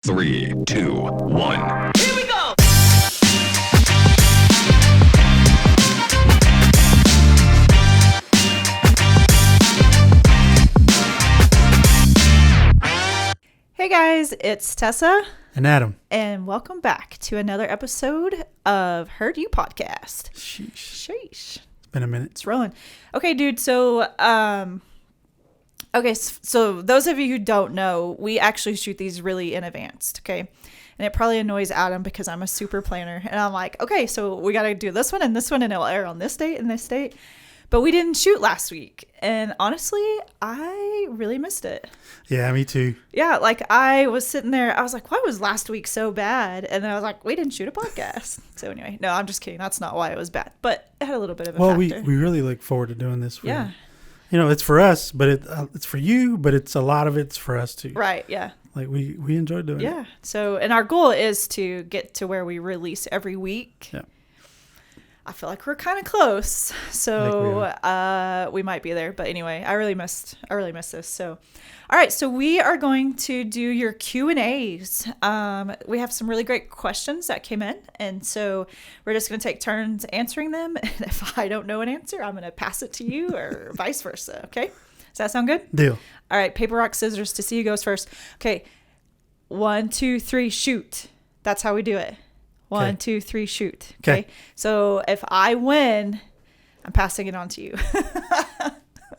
3, 2, 1. Here we go! Hey guys, it's Tessa. And Adam. And welcome back to another episode of HerdU Podcast. Sheesh. Sheesh. It's been a minute. It's rolling. Okay, dude. So those of you who don't know, we actually shoot these really in advance, okay? And it probably annoys Adam because I'm a super planner. And I'm like, okay, so we got to do this one, and it'll air on this date and this date. But we didn't shoot last week. And honestly, I really missed it. Yeah, me too. Yeah, like I was sitting there, I was like, why was last week so bad? And then I was like, we didn't shoot a podcast. So anyway, no, I'm just kidding. That's not why it was bad. But it had a little bit of a factor. We really look forward to doing this. Yeah. You know, it's for us, but it's for you, but it's a lot of it's for us too. Right, yeah. Like we enjoy doing it. Yeah. So, and our goal is to get to where we release every week. Yeah. I feel like we're kind of close. So, we might be there. But anyway, I really missed this. So, all right. So we are going to do your Q&As. We have some really great questions that came in. And so we're just going to take turns answering them. And if I don't know an answer, I'm going to pass it to you or vice versa. Okay. Does that sound good? Deal. All right. Paper, rock, scissors to see who goes first. Okay. 1, 2, 3, shoot. That's how we do it. 1, 2, 3, shoot. Okay. So if I win, I'm passing it on to you.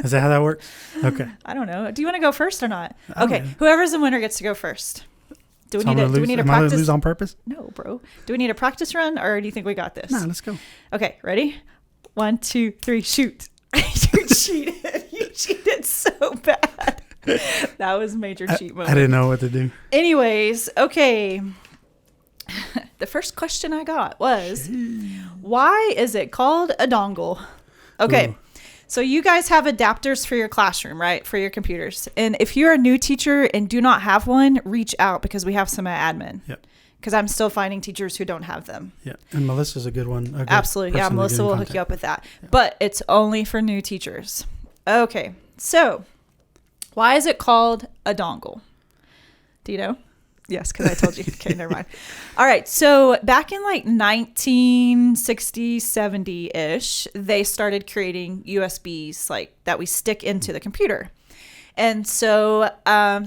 Is that how that works? Okay. I don't know. Do you want to go first or not? Okay. Whoever's the winner gets to go first. Do we need a practice? Am I going to lose on purpose? No, bro. Do we need a practice run, or do you think we got this? No, let's go. Okay. Ready? 1, 2, 3, shoot. You cheated. You cheated so bad. That was major cheat moment. I didn't know what to do. Anyways, okay. The first question I got was, why is it called a dongle? Okay. Ooh. So you guys have adapters for your classroom, right? For your computers. And if you're a new teacher and do not have one, reach out because we have some at admin. Yep. Because I'm still finding teachers who don't have them. Yeah. And Melissa's a good one. Absolutely. Yeah. Melissa will hook you up with that. Yeah. But it's only for new teachers. Okay. So why is it called a dongle? Do you know? Yes, because I told you. Okay, never mind. All right. So back in like 1960, 70-ish, they started creating USBs like that we stick into the computer. And so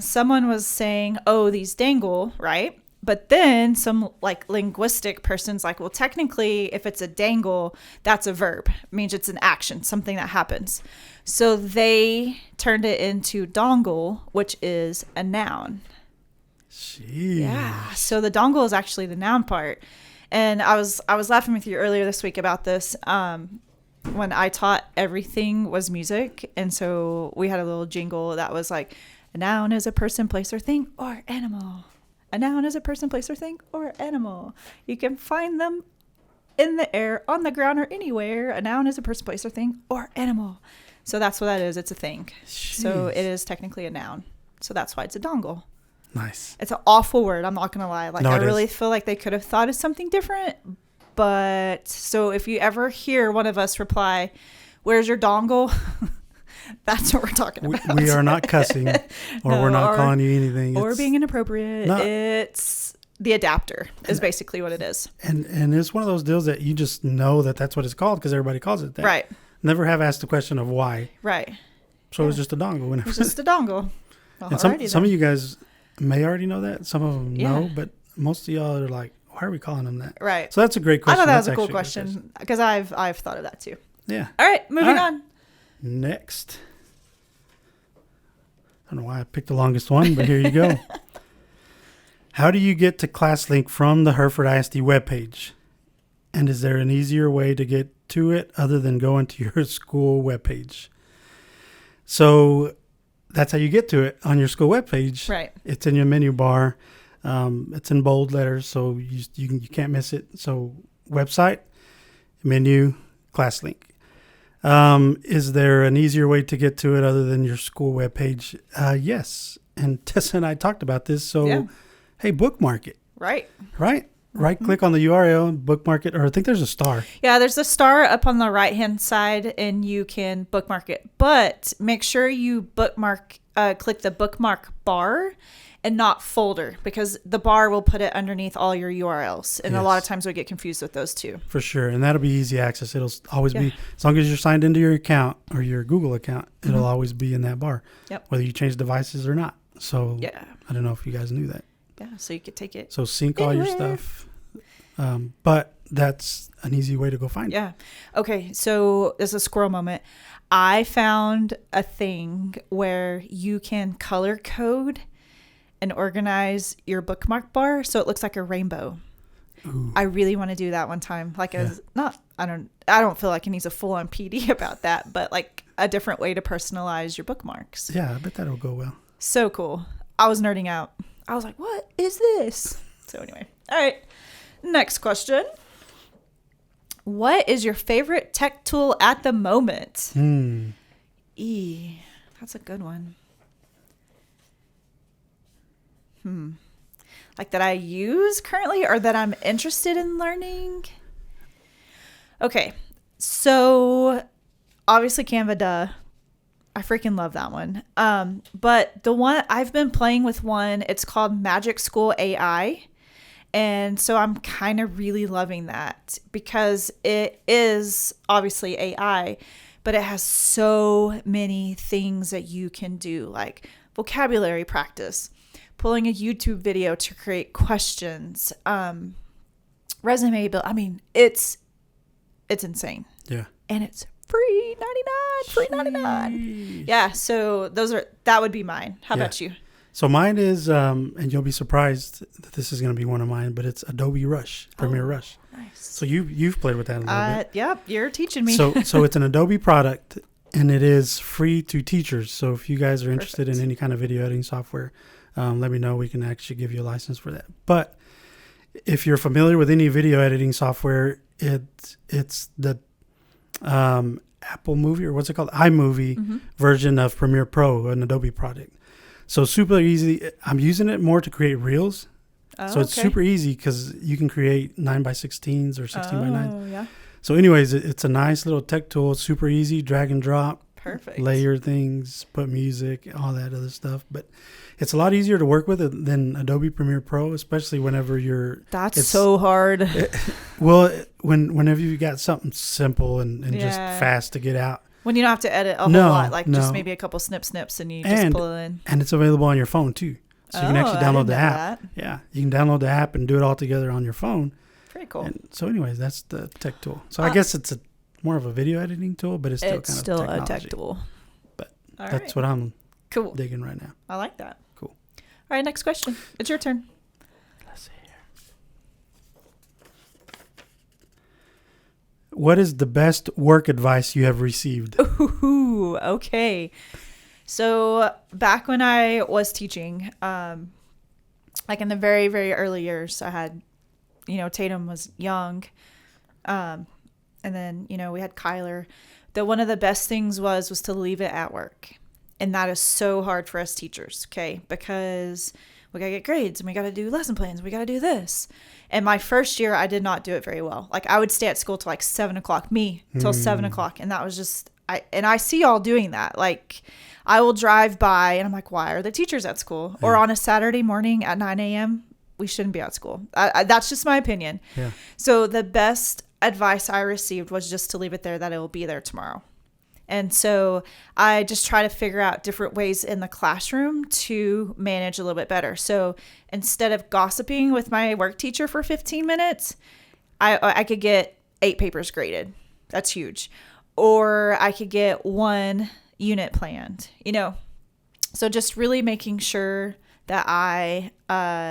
someone was saying, oh, these dangle, right? But then some like linguistic person's like, well, technically, if it's a dangle, that's a verb. It means it's an action, something that happens. So they turned it into dongle, which is a noun. Jeez. Yeah. So the dongle is actually the noun part. And I was laughing with you earlier this week about this when I taught everything was music. And so we had a little jingle that was like, a noun is a person, place, or thing, or animal. A noun is a person, place, or thing, or animal. You can find them in the air, on the ground, or anywhere. A noun is a person, place, or thing, or animal. So that's what that is. It's a thing. Jeez. So it is technically a noun. So that's why it's a dongle. Nice. It's an awful word. I'm not going to lie. Like, no, I really feel like they could have thought of something different. But so if you ever hear one of us reply, where's your dongle? That's what we're talking about. We are not cussing or we're not calling you anything. Or being inappropriate. No. It's the adapter is basically what it is. And it's one of those deals that you just know that that's what it's called because everybody calls it that. Right. Never have asked the question of why. Right. So it's just a dongle. It's just a dongle. And some of you guys may already know that. Some of them know, but most of y'all are like, why are we calling them that? Right. So that's a great question. I thought that was a cool question because I've thought of that too. Yeah. All right, moving on. Next. I don't know why I picked the longest one, but here you go. How do you get to ClassLink from the Hereford ISD webpage? And is there an easier way to get to it other than going to your school webpage? So that's how you get to it on your school webpage. Right. It's in your menu bar. It's in bold letters, so you can't miss it. So website, menu, ClassLink. Is there an easier way to get to it other than your school webpage? Yes. And Tessa and I talked about this. So, hey, bookmark it. Right. Right click on the URL and bookmark it, or I think there's a star. Yeah, there's a star up on the right hand side and you can bookmark it. But make sure you click the bookmark bar and not folder, because the bar will put it underneath all your URLs. And a lot of times we get confused with those two. For sure. And that'll be easy access. It'll always Yeah. be, as long as you're signed into your account or your Google account, it'll always be in that bar. Yep. Whether you change devices or not. So Yeah. I don't know if you guys knew that. Yeah. So you could take it. So sync all your Anywhere. stuff. But that's an easy way to go find it. Yeah. Okay. So this is a squirrel moment. I found a thing where you can color code and organize your bookmark bar so it looks like a rainbow. Ooh. I really want to do that one time. Like I don't feel like it needs a full on PD about that, but like a different way to personalize your bookmarks. Yeah, I bet that'll go well. So cool. I was nerding out. I was like, what is this? So anyway. All right. Next question. What is your favorite tech tool at the moment? That's a good one. Like that I use currently or that I'm interested in learning? Okay. So obviously Canva, duh. I freaking love that one. But the one I've been playing with it's called Magic School AI. And so I'm kind of really loving that because it is obviously AI, but it has so many things that you can do, like vocabulary practice, pulling a YouTube video to create questions, resume build. I mean, it's insane. Yeah. And it's free 99. Yeah. So that would be mine. How about you? So mine is, and you'll be surprised that this is going to be one of mine, but it's Adobe Rush, Premiere Rush. Nice. So you've played with that a little bit. Yep, you're teaching me. So it's an Adobe product, and it is free to teachers. So if you guys are interested in any kind of video editing software, let me know. We can actually give you a license for that. But if you're familiar with any video editing software, it's the Apple Movie, or what's it called? iMovie version of Premiere Pro, an Adobe product. So super easy. I'm using it more to create reels. So it's super easy because you can create 9x16s or 16x9. Yeah. So anyways, it's a nice little tech tool. It's super easy, drag and drop. Perfect. Layer things, put music, all that other stuff. But it's a lot easier to work with than Adobe Premiere Pro, especially whenever That's so hard. Whenever you got something simple and just fast to get out. When you don't have to edit a whole lot, like just maybe a couple snips and you just pull it in. And it's available on your phone too. So you can actually download the app. That. Yeah, you can download the app and do it all together on your phone. Pretty cool. And so anyways, that's the tech tool. So I guess it's more of a video editing tool, but it's still kind of a tech tool. But that's what I'm digging right now. I like that. Cool. All right, next question. It's your turn. Let's see here. What is the best work advice you have received? Ooh, okay. So back when I was teaching, like in the very, very early years, I had, Tatum was young. And then, we had Kyler. One of the best things was to leave it at work. And that is so hard for us teachers, okay? Because we got to get grades and we got to do lesson plans. We got to do this. And my first year, I did not do it very well. Like I would stay at school till like 7 o'clock, till 7 o'clock. And that was just, I see y'all doing that. Like I will drive by and I'm like, why are the teachers at school? Yeah. Or on a Saturday morning at 9 a.m., we shouldn't be at school. That's just my opinion. Yeah. So the best advice I received was just to leave it there, that it will be there tomorrow. And so I just try to figure out different ways in the classroom to manage a little bit better. So instead of gossiping with my work teacher for 15 minutes, I could get 8 papers graded. That's huge. Or I could get 1 unit planned, So just really making sure that I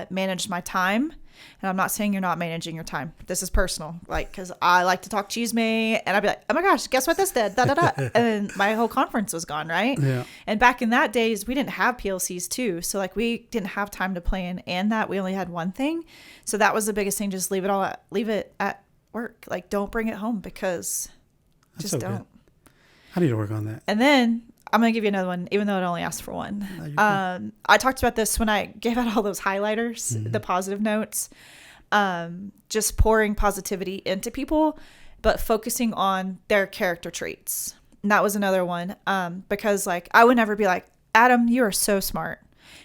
manage my time. And I'm not saying you're not managing your time. This is personal, because I like to talk chisme, and I'd be like, oh my gosh, guess what this did? Da, da, da. And then my whole conference was gone, right? Yeah. And back in that days, we didn't have PLCs too. So we didn't have time to plan and that. We only had one thing. So that was the biggest thing. Just leave it at work. Don't bring it home, because That's just so don't. good. I need to work on that. And then I'm going to give you another one, even though it only asked for one. I talked about this when I gave out all those highlighters, the positive notes, just pouring positivity into people, but focusing on their character traits. And that was another one, because I would never be like, Adam, you are so smart.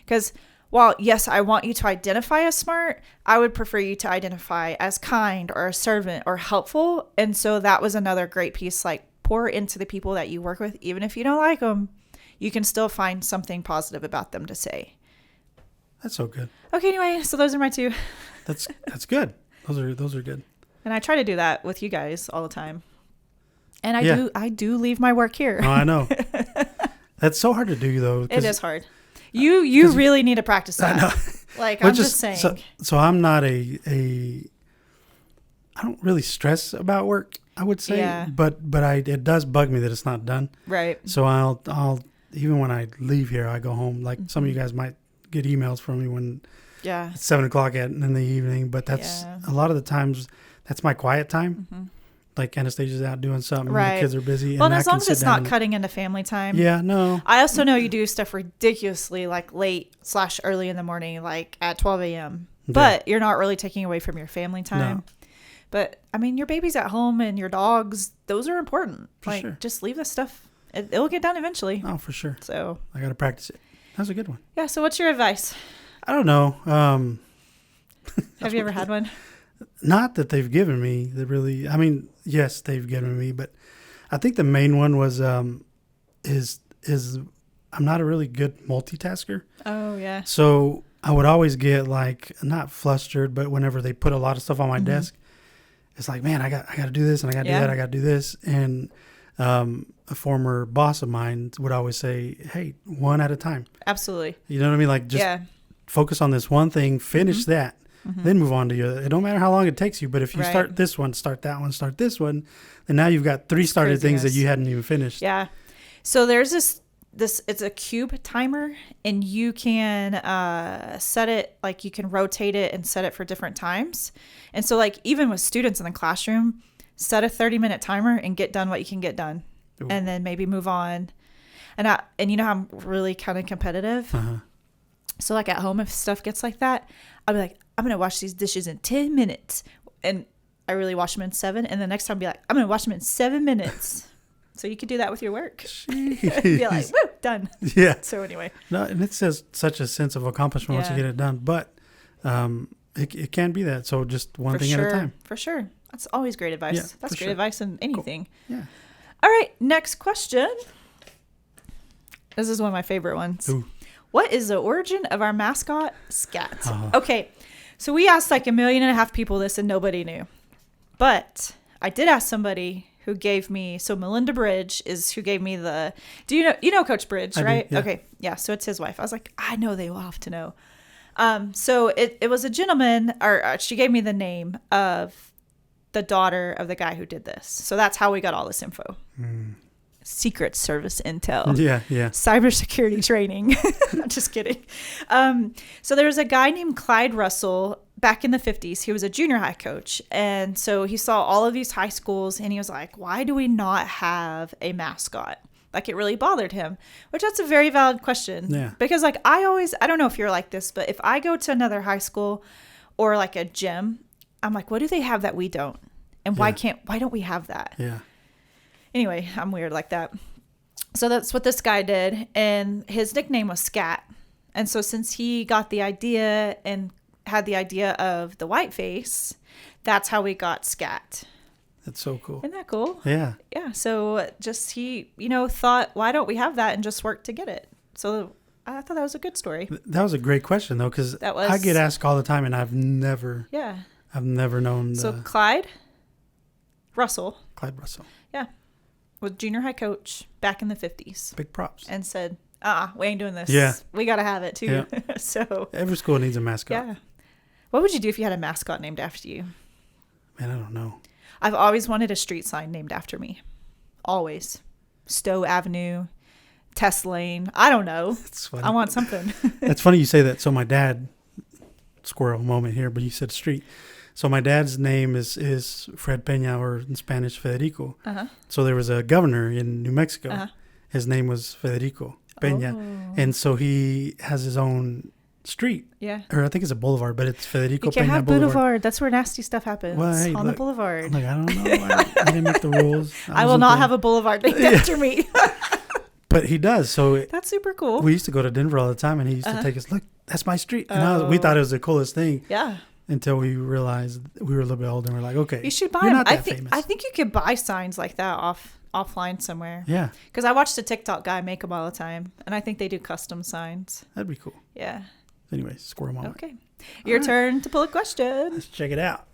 Because while yes, I want you to identify as smart, I would prefer you to identify as kind or a servant or helpful. And so that was another great piece, like pour into the people that you work with. Even if you don't like them, you can still find something positive about them to say. That's so good. Okay, anyway, so those are my 2. That's good. Those are good. And I try to do that with you guys all the time. And I do leave my work here. Oh, I know. That's so hard to do, though. It is hard. You really need to practice that. I know. Like, I'm just saying. So I'm not I don't really stress about work, I would say. Yeah. But it does bug me that it's not done. Right. So I'll even when I leave here, I go home. Like some of you guys might get emails from me when it's 7:00 in the evening. But that's a lot of the times that's my quiet time. Mm-hmm. Like Anastasia's out doing something, right. And the kids are busy. Well, and as long as it's not cutting into family time. Yeah, no. I also know you do stuff ridiculously like late/early in the morning, like at 12 a.m. Yeah. But you're not really taking away from your family time. No. But I mean, your baby's at home and your dogs, those are important. For like, sure. Just leave this stuff. It'll get done eventually. Oh, for sure. So I got to practice it. That's a good one. Yeah. So what's your advice? I don't know. Have you ever had one? Not that they've given me. Yes, they've given me, but I think the main one was is I'm not a really good multitasker. Oh yeah. So I would always get like not flustered, but whenever they put a lot of stuff on my desk, it's like, man, I got to do this and I got to do that. I got to do this. And a former boss of mine would always say, "Hey, one at a time." Absolutely. You know what I mean? Like just focus on this one thing, finish that. Then move on to your. It don't matter how long it takes you, but if you start this one, start that one, start this one, then now you've got 3 started things that you hadn't even finished. Yeah. So there's this. It's a cube timer, and you can set it like you can rotate it and set it for different times. And so like even with students in the classroom, set a 30-minute timer and get done what you can get done, and then maybe move on. And you know how I'm really kind of competitive. So like at home, if stuff gets like that, I'll be like, I'm going to wash these dishes in 10 minutes. And I really wash them in 7. And the next time I'll be like, I'm going to wash them in 7 minutes. So you could do that with your work. Be like, woo, done. Yeah. So anyway. No, and it says such a sense of accomplishment once you get it done. But it can be that. So just one thing at a time. For sure. That's always great advice. Yeah, that's great advice in anything. Cool. Yeah. All right. Next question. This is one of my favorite ones. Ooh. What is the origin of our mascot, Scat? Okay, so we asked like 1.5 million people this and nobody knew. But I did ask somebody who gave me, so Melinda Bridge is who gave me the, you know Coach Bridge, right? Yeah. Okay, yeah, so it's his wife. I was like, I know they will have to know. So it was a gentleman, or she gave me the name of the daughter of the guy who did this. So that's how we got all this info. Secret Service intel. Yeah. Cybersecurity training. I'm just kidding. So there was a guy named Clyde Russell back in the 50s. He was a junior high coach. And so he saw all of these high schools and he was like, why do we not have a mascot? Like it really bothered him, which that's a very valid question. Yeah. Because like I don't know if you're like this, but if I go to another high school or like a gym, I'm like, what do they have that we don't? And why don't we have that? Yeah. Anyway, I'm weird like that. So that's what this guy did. And his nickname was Scat. And so since he got the idea and had the idea of the white face, that's how we got Scat. That's so cool. Isn't that cool? Yeah. Yeah. So just he, thought, why don't we have that and just work to get it? So I thought that was a good story. That was a great question, though, because I get asked all the time and I've never known. So Clyde Russell. Yeah. Was junior high coach back in the 50s. Big props. And said, we ain't doing this. Yeah. We got to have it too. Yeah. So every school needs a mascot. Yeah. What would you do if you had a mascot named after you? Man, I don't know. I've always wanted a street sign named after me. Always. Stowe Avenue, Tess Lane. I don't know. That's funny. I want something. It's funny you say that. So my dad, squirrel moment here, but you said street. So my dad's name is Fred Peña, or in Spanish, Federico. So there was a governor in New Mexico. His name was Federico Peña. Oh. And so he has his own street. Yeah. Or I think it's a boulevard, but it's Federico Peña Boulevard. You can't have boulevard. That's where nasty stuff happens. Well, hey, on the boulevard. I'm like, I don't know. I didn't make the rules. I will not have a boulevard named after me. But he does. So that's super cool. We used to go to Denver all the time, and he used to take us, look, that's my street. And we thought it was the coolest thing. Yeah. Until we realized we were a little bit older and we're like, okay, you should buy you're them. not that famous. I think you could buy signs like that offline somewhere. Yeah. Because I watched a TikTok guy make them all the time, and I think they do custom signs. That'd be cool. Yeah. Anyway, squirrel moment. Okay. Your turn to pull a question. Let's check it out.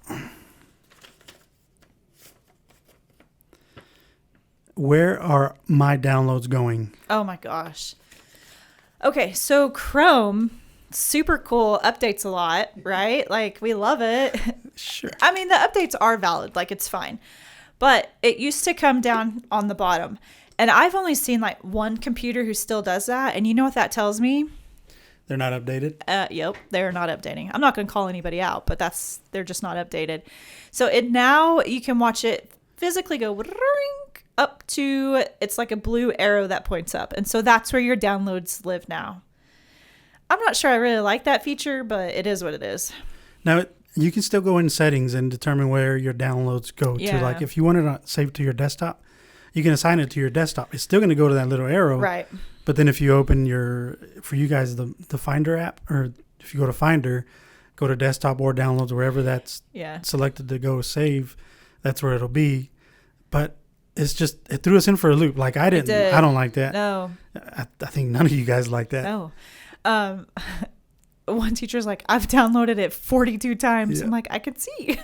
Where are my downloads going? Oh my gosh. Okay, so Chrome, super cool, updates a lot, right? Like, we love it. Sure. I mean, the updates are valid, like, it's fine. But it used to come down on the bottom. And I've only seen like one computer who still does that. And you know what that tells me? They're not updated? Yep, they're not updating. I'm not going to call anybody out, but they're just not updated. So now you can watch it physically go up to, it's like a blue arrow that points up. And so that's where your downloads live now. I'm not sure I really like that feature, but it is what it is. Now, you can still go in settings and determine where your downloads go to. Like if you want it to save to your desktop, you can assign it to your desktop. It's still going to go to that little arrow. Right. But then if you open for you guys, the Finder app, or if you go to Finder, go to desktop or downloads, wherever that's selected to go save, that's where it'll be. But it's just, it threw us in for a loop. Like I don't like that. No. I think none of you guys like that. No. One teacher's like, I've downloaded it 42 times. Yeah. I'm like, I can see.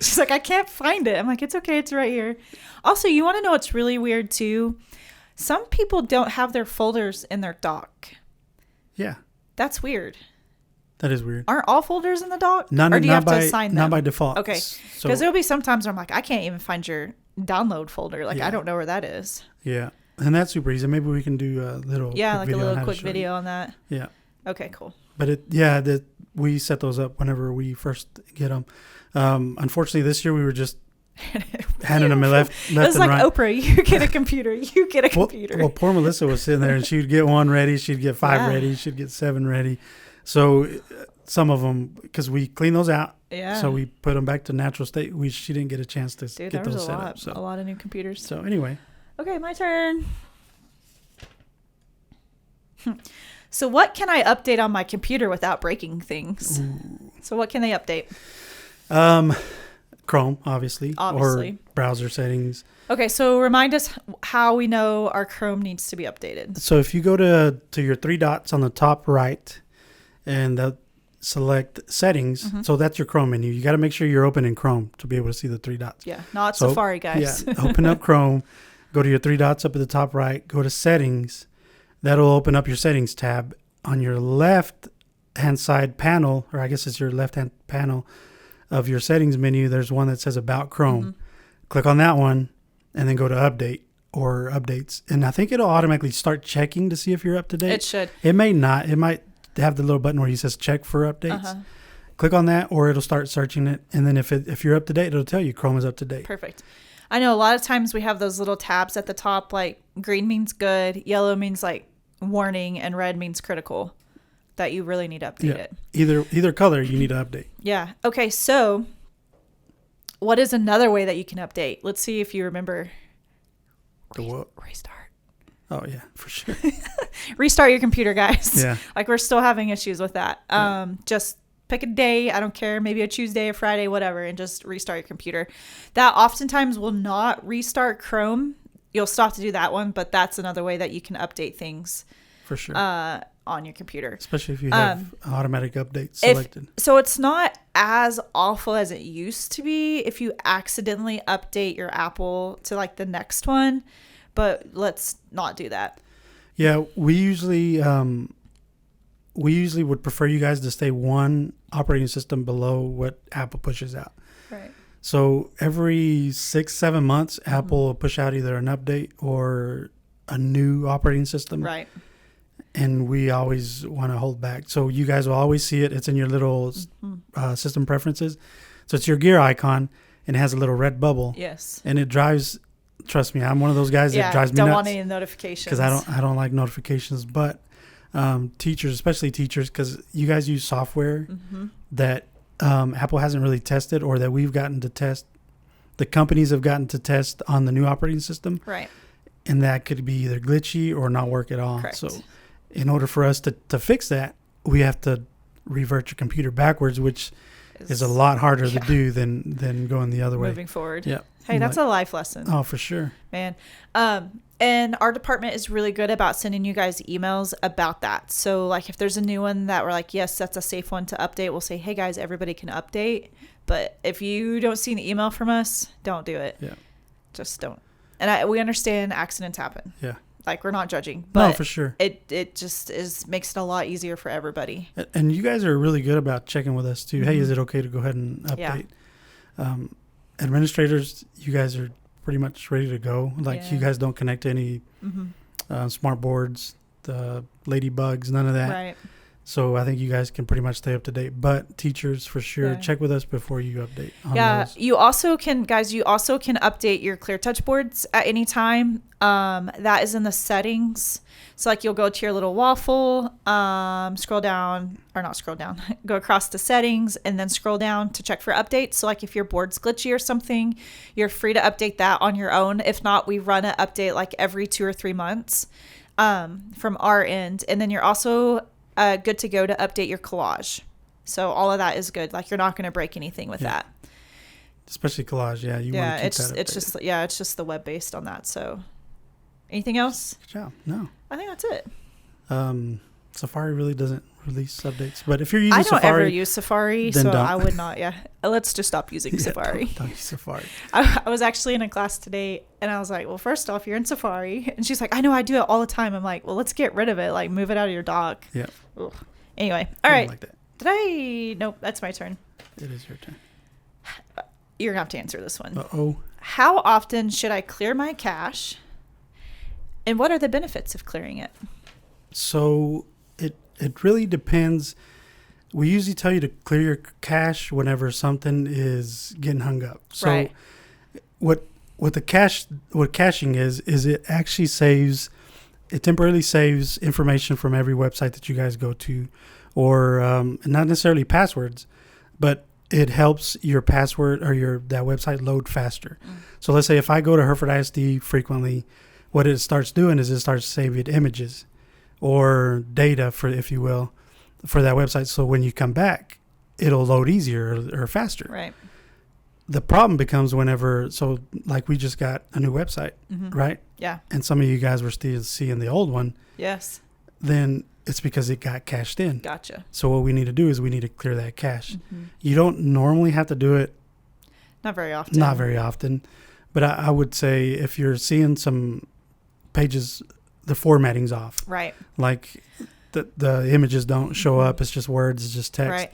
She's like, I can't find it. I'm like, it's okay. It's right here. Also, you want to know what's really weird too? Some people don't have their folders in their dock. Yeah. That's weird. That is weird. Aren't all folders in the dock? None, or do you have to assign them? Not by default. Okay. Because there'll be some times where I'm like, I can't even find your download folder. Like, I don't know where that is. Yeah. And that's super easy. Maybe we can do a little like a little quick video on that. Yeah. Okay, cool. But we set those up whenever we first get them. Unfortunately, this year we were just handing them left it was and like right. Oprah, you get a computer, you get a computer. Well, poor Melissa was sitting there, and she'd get one ready, she'd get 5 ready, she'd get 7 ready. So some of them, because we cleaned those out, so we put them back to natural state. She didn't get a chance to get those set up. So a lot of new computers. So anyway. Okay, my turn. So what can I update on my computer without breaking things? Ooh. So what can they update? Chrome, obviously. Or browser settings. Okay, so remind us how we know our Chrome needs to be updated. So if you go to your 3 dots on the top right and select settings, so that's your Chrome menu. You got to make sure you're open in Chrome to be able to see the 3 dots. Yeah, not Safari, guys. Yeah, open up Chrome, go to your 3 dots up at the top right, go to settings. That'll open up your settings tab. On your left-hand side panel, or I guess it's your left-hand panel of your settings menu, there's one that says About Chrome. Mm-hmm. Click on that one and then go to Update or Updates. And I think it'll automatically start checking to see if you're up to date. It should. It may not. It might have the little button where it says Check for Updates. Uh-huh. Click on that, or it'll start searching it. And then if you're up to date, it'll tell you Chrome is up to date. Perfect. I know a lot of times we have those little tabs at the top, like green means good, yellow means like warning, and red means critical, that you really need to update it. Either color you need to update. Yeah. Okay, so what is another way that you can update? Let's see if you remember. Restart. Oh, yeah, for sure. Restart your computer, guys. Yeah. Like, we're still having issues with that. Just pick a day, I don't care, maybe a Tuesday, a Friday, whatever, and just restart your computer. That oftentimes will not restart Chrome. You'll still have to do that one, but that's another way that you can update things. For sure. On your computer. Especially if you have automatic updates selected. So it's not as awful as it used to be if you accidentally update your Apple to like the next one, but let's not do that. Yeah, we usually would prefer you guys to stay one operating system below what Apple pushes out. Right. So every 6-7 months, Apple will push out either an update or a new operating system. Right. And we always want to hold back. So you guys will always see it. It's in your little system preferences. So it's your gear icon, and it has a little red bubble. Yes. And it drives, trust me, I'm one of those guys that drives me nuts. Don't want any notifications. Because I don't like notifications. But teachers, especially teachers, because you guys use software that Apple hasn't really tested, or that we've gotten to test. The companies have gotten to test on the new operating system. Right. And that could be either glitchy or not work at all. Correct. So in order for us to fix that, we have to revert your computer backwards, which is a lot harder to do than going the other way. Moving forward. Yeah. Hey, that's a life lesson. Oh, for sure. Man. And our department is really good about sending you guys emails about that. So like if there's a new one that we're like, yes, that's a safe one to update, we'll say, hey guys, everybody can update. But if you don't see an email from us, don't do it. Yeah. Just don't. And we understand accidents happen. Yeah. Like we're not judging, but no, for sure. It just makes it a lot easier for everybody. And you guys are really good about checking with us too. Hey, is it okay to go ahead and update? Yeah. Administrators, you guys are pretty much ready to go. Like you guys don't connect to any smart boards, the ladybugs, none of that. Right. So I think you guys can pretty much stay up to date. But teachers, for sure, check with us before you update. On those. You also can update your ClearTouch boards at any time. That is in the settings. So like you'll go to your little waffle, go across the settings and then scroll down to check for updates. So like if your board's glitchy or something, you're free to update that on your own. If not, we run an update like every 2 or 3 months from our end. And then you're also good to go to update your collage. So all of that is good. Like you're not going to break anything with that. Especially collage. Yeah. You want to keep that updated. It's just the web based on that. So anything else? Good job. No. I think that's it. Safari really doesn't release updates, but if you're using Safari, I don't ever use Safari, so don't. I would not. Yeah, let's just stop using Safari. Don't use Safari. I was actually in a class today, and I was like, "Well, first off, you're in Safari," and she's like, "I know, I do it all the time." I'm like, "Well, let's get rid of it. Like, move it out of your dock." Yeah. Ugh. Anyway, all right. Like that. Nope, that's my turn. It is your turn. You're gonna have to answer this one. Uh-oh. How often should I clear my cache? And what are the benefits of clearing it? So it really depends. We usually tell you to clear your cache whenever something is getting hung up. So right. what caching is it actually temporarily saves information from every website that you guys go to, or not necessarily passwords, but it helps your password or that website load faster. So let's say if I go to Hereford ISD frequently, what it starts doing is it starts saving images or data, if you will, for that website. So when you come back, it'll load easier or faster. Right. The problem becomes like we just got a new website, right? Yeah. And some of you guys were still seeing the old one. Yes. Then it's because it got cached in. Gotcha. So what we need to do is we need to clear that cache. You don't normally have to do it. Not very often. But I would say if you're seeing some pages, the formatting's off. Right. Like the images don't show up. It's just words. It's just text. Right.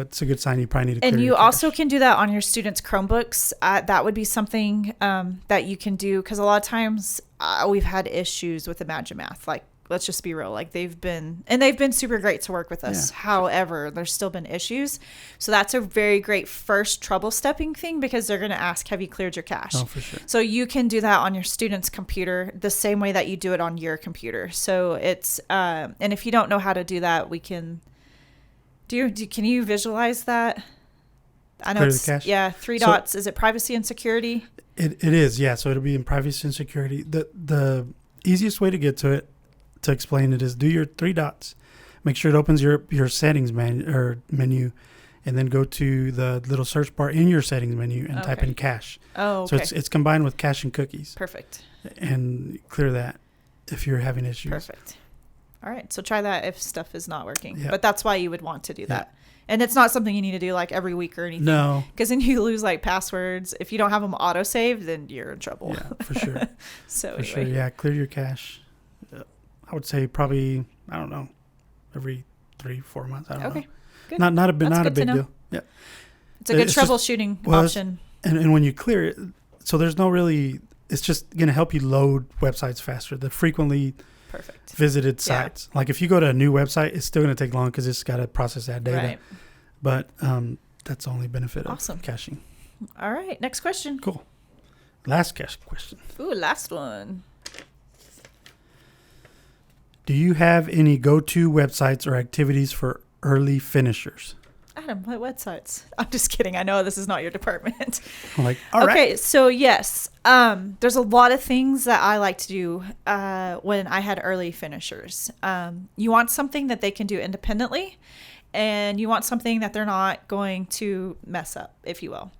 It's a good sign you probably need to clear And you your also cache. can do that on your students' Chromebooks. That would be something that you can do, because a lot of times we've had issues with Imagine Math. Like, let's just be real. Like they've been super great to work with us. Yeah. However, there's still been issues. So that's a very great first trouble stepping thing, because they're going to ask, have you cleared your cache? Oh, for sure. So you can do that on your student's computer the same way that you do it on your computer. So it's, and if you don't know how to do that, we can can you visualize that? I know it's, yeah, 3 dots. Is it privacy and security? It is. Yeah. So it'll be in privacy and security. The easiest way to get to it, to explain it, is do your 3 dots. Make sure it opens your settings menu, and then go to the little search bar in your settings menu and type in cache. Oh, okay. So it's combined with cache and cookies. Perfect. And clear that if you're having issues. Perfect. All right. So try that if stuff is not working. Yeah. But that's why you would want to do that. And it's not something you need to do like every week or anything. No. Because then you lose like passwords. If you don't have them auto-saved, then you're in trouble. Yeah, for sure. So for sure. Yeah. Clear your cache. I would say probably, I don't know, every 3-4 months. I don't know. Good. Not a big deal. Yeah. It's a good troubleshooting option. And when you clear it, so there's no really, it's just going to help you load websites faster. The frequently visited sites. Like if you go to a new website, it's still going to take long because it's got to process that data. Right. But that's the only benefit of caching. All right. Next question. Cool. Last cache question. Ooh, last one. Do you have any go-to websites or activities for early finishers? Adam, what websites? I'm just kidding. I know this is not your department. I'm like, all right. Okay, so yes, there's a lot of things that I like to do when I had early finishers. You want something that they can do independently, and you want something that they're not going to mess up, if you will.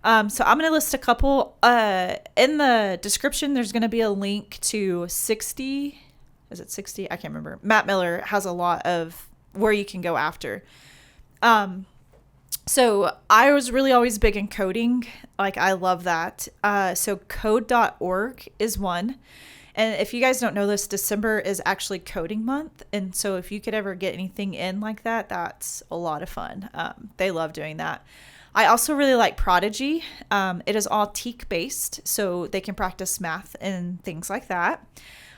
So I'm going to list a couple. In the description, there's going to be a link to 60. Is it 60? I can't remember. Matt Miller has a lot of where you can go after. So I was really always big in coding. Like, I love that. So code.org is one. And if you guys don't know this, December is actually coding month. And so if you could ever get anything in like that, that's a lot of fun. They love doing that. I also really like Prodigy. It is all TEAC based, so they can practice math and things like that.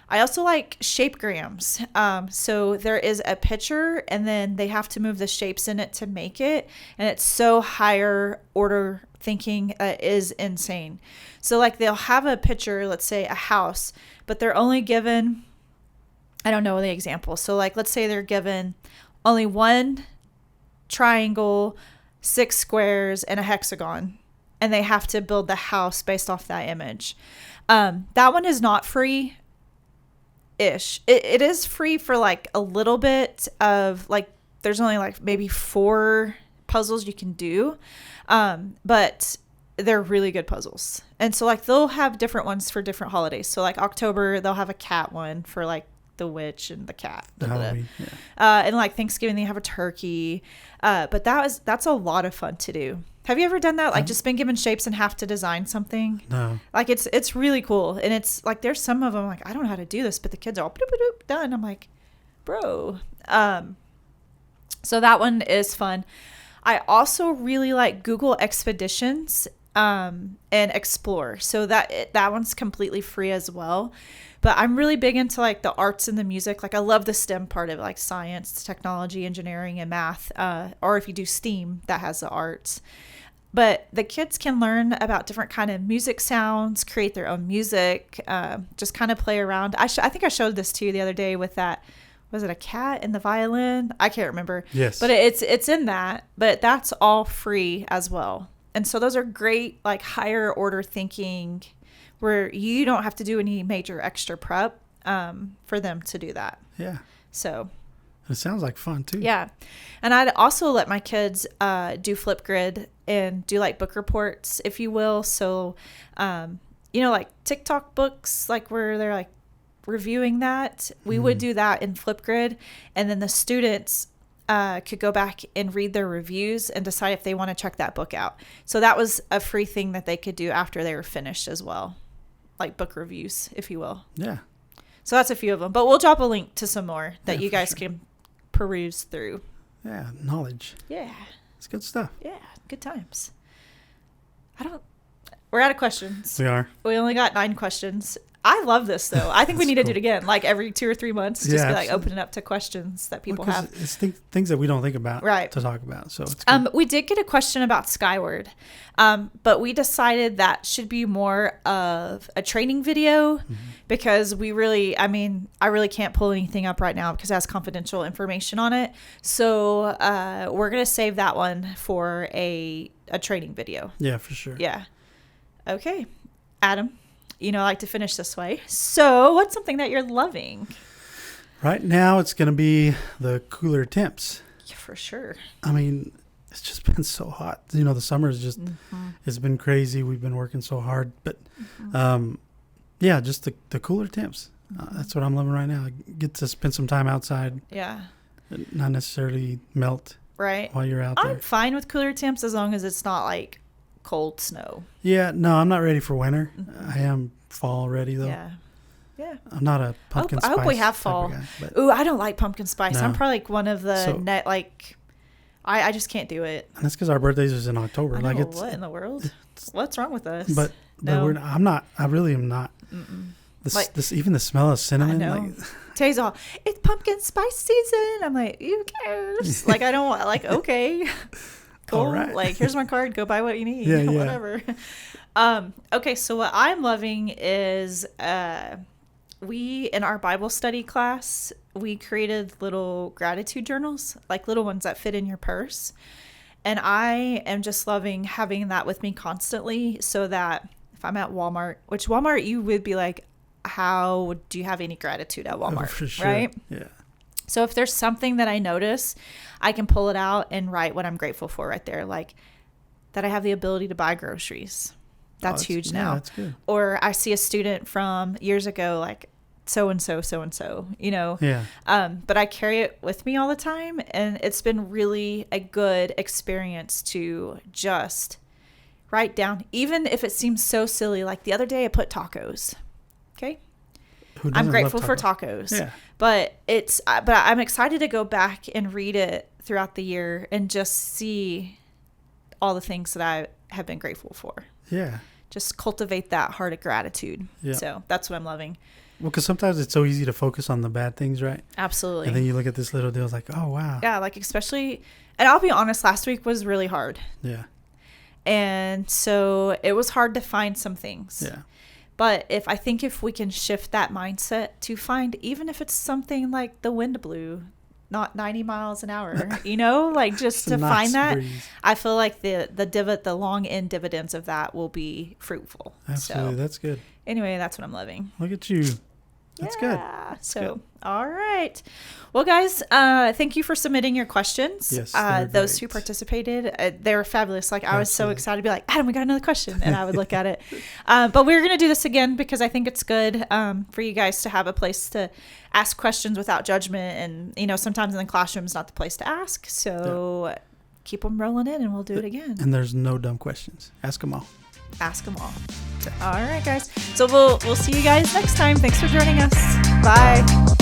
I also like shapegrams. So there is a picture, and then they have to move the shapes in it to make it. And it's so higher order thinking is insane. So like they'll have a picture, let's say a house, but they're only given, I don't know the example. So like, let's say they're given only one triangle, 6 squares, and a hexagon, and they have to build the house based off that image. That one is not free ish. It is free for like a little bit of like, there's only like maybe 4 puzzles you can do. But they're really good puzzles. And so like they'll have different ones for different holidays. So like October, they'll have a cat one for like the witch and the cat. Halloween, yeah. And like Thanksgiving, they have a turkey. But that's a lot of fun to do. Have you ever done that? Like just been given shapes and have to design something? No. Like it's really cool. And it's like, there's some of them like, I don't know how to do this, but the kids are all done. I'm like, bro. So that one is fun. I also really like Google Expeditions and Explore. So that one's completely free as well. But I'm really big into like the arts and the music. Like I love the STEM part of it, like science, technology, engineering, and math. Or if you do STEAM, that has the arts. But the kids can learn about different kind of music sounds, create their own music, just kind of play around. I think I showed this to you the other day with that. Was it a cat and the violin? I can't remember. Yes. But it's in that. But that's all free as well. And so those are great, like higher order thinking, where you don't have to do any major extra prep for them to do that. Yeah. So it sounds like fun too. Yeah. And I'd also let my kids do Flipgrid and do like book reports, if you will. So, like TikTok books, like where they're like reviewing that, we would do that in Flipgrid. And then the students could go back and read their reviews and decide if they want to check that book out. So that was a free thing that they could do after they were finished as well. Like book reviews, if you will. Yeah. So that's a few of them. But we'll drop a link to some more that you guys sure. can peruse through. Yeah. Knowledge. Yeah. It's good stuff. Yeah. Good times. We're out of questions. We are. We only got 9 questions. I love this, though. I think we need to do it again, like every 2 or 3 months. Just be like opening up to questions that people have. It's things that we don't think about to talk about. So it's good. We did get a question about Skyward, but we decided that should be more of a training video because I really can't pull anything up right now because it has confidential information on it. So we're going to save that one for a training video. Yeah, for sure. Yeah. Okay. Adam. I like to finish this way. So what's something that you're loving? Right now, it's going to be the cooler temps. Yeah, for sure. I mean, it's just been so hot. The summer is just, it's been crazy. We've been working so hard. But, just the cooler temps. That's what I'm loving right now. I get to spend some time outside. Yeah. Not necessarily melt while you're out there. I'm fine with cooler temps as long as it's not like cold snow. Yeah, no, I'm not ready for winter. I am fall ready though. Yeah. I'm not a pumpkin spice. I hope we have fall. Ooh, I don't like pumpkin spice. No. I'm probably like one of the I just can't do it. And that's because our birthdays is in October. What in the world? What's wrong with us? But I'm not. I really am not. This even the smell of cinnamon. I know. Tay's all, it's pumpkin spice season. I'm like, who cares? I don't want. Okay. Cool. Right. Here's my card. Go buy what you need. Yeah. Whatever. Okay. So what I'm loving is we, in our Bible study class, we created little gratitude journals, like little ones that fit in your purse. And I am just loving having that with me constantly, so that if I'm at Walmart, which Walmart you would be like, how do you have any gratitude at Walmart? For sure. Right? Yeah. So if there's something that I notice, I can pull it out and write what I'm grateful for right there. Like that I have the ability to buy groceries. That's huge now. Yeah, that's good. Or I see a student from years ago, like so-and-so, you know. Yeah. But I carry it with me all the time. And it's been really a good experience to just write down, even if it seems so silly. Like the other day I put tacos. Okay. I'm grateful for tacos. Yeah. But I'm excited to go back and read it throughout the year and just see all the things that I have been grateful for. Yeah. Just cultivate that heart of gratitude. Yeah. So that's what I'm loving. Well, because sometimes it's so easy to focus on the bad things, right? Absolutely. And then you look at this little deal, it's like, oh, wow. Yeah, like especially, and I'll be honest, last week was really hard. Yeah. And so it was hard to find some things. Yeah. But if we can shift that mindset to find, even if it's something like the wind blew, not 90 miles an hour, you know, like just to find that, breeze. I feel like the long end dividends of that will be fruitful. Absolutely. So, that's good. Anyway, that's what I'm loving. Look at you. That's good. That's good. All right. Well, guys, thank you for submitting your questions. Yes, those who participated, they were fabulous. Like, I was so excited to be like, Adam, we got another question. And I would look at it. But we're going to do this again because I think it's good for you guys to have a place to ask questions without judgment. And, you know, sometimes in the classroom is not the place to ask. So keep them rolling in and we'll do it again. And there's no dumb questions. Ask them all. Ask them all. All right, guys. So we'll see you guys next time. Thanks for joining us. Bye.